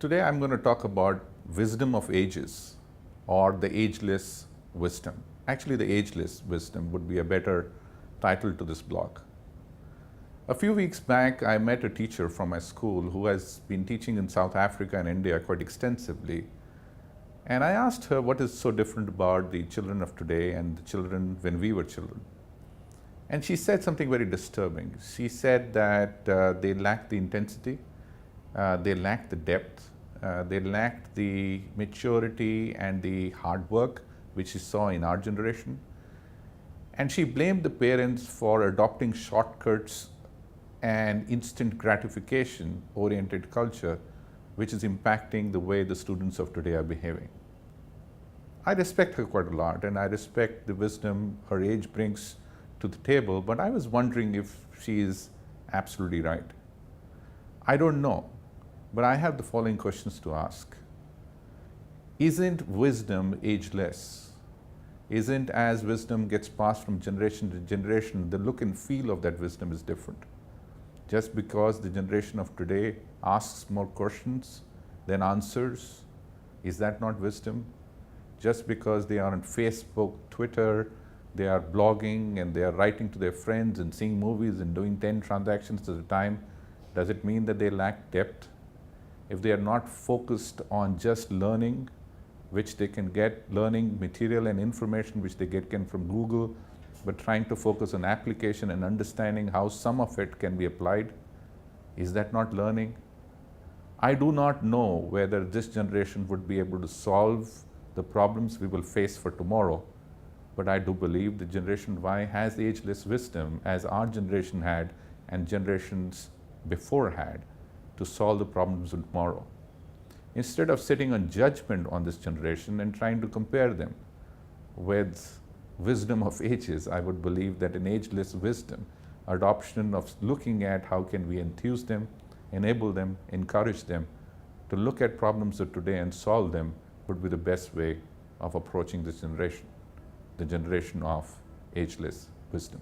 Today I'm going to talk about wisdom of ages or the ageless wisdom. Actually, the ageless wisdom would be a better title to this blog. A few weeks back, I met a teacher from my school who has been teaching in South Africa and India quite extensively. And I asked her what is so different about the children of today and the children when we were children. And she said something very disturbing. She said that they lack the intensity, they lack the depth, they lacked the maturity and the hard work which she saw in our generation. And she blamed the parents for adopting shortcuts and instant gratification oriented culture which is impacting the way the students of today are behaving. I respect her quite a lot and I respect the wisdom her age brings to the table, but I was wondering if she is absolutely right. I don't know. But I have the following questions to ask. Isn't wisdom ageless? Isn't as wisdom gets passed from generation to generation, the look and feel of that wisdom is different? Just because the generation of today asks more questions than answers, is that not wisdom? Just because they are on Facebook, Twitter, they are blogging and they are writing to their friends and seeing movies and doing 10 transactions at a time, does it mean that they lack depth? If they are not focused on just learning, which they can get, learning material and information which they get from Google, but trying to focus on application and understanding how some of it can be applied, is that not learning? I do not know whether this generation would be able to solve the problems we will face for tomorrow, but I do believe the Generation Y has ageless wisdom as our generation had and generations before had, to solve the problems of tomorrow. Instead of sitting on judgment on this generation and trying to compare them with wisdom of ages, I would believe that in ageless wisdom, adoption of looking at how can we enthuse them, enable them, encourage them to look at problems of today and solve them would be the best way of approaching this generation, the generation of ageless wisdom.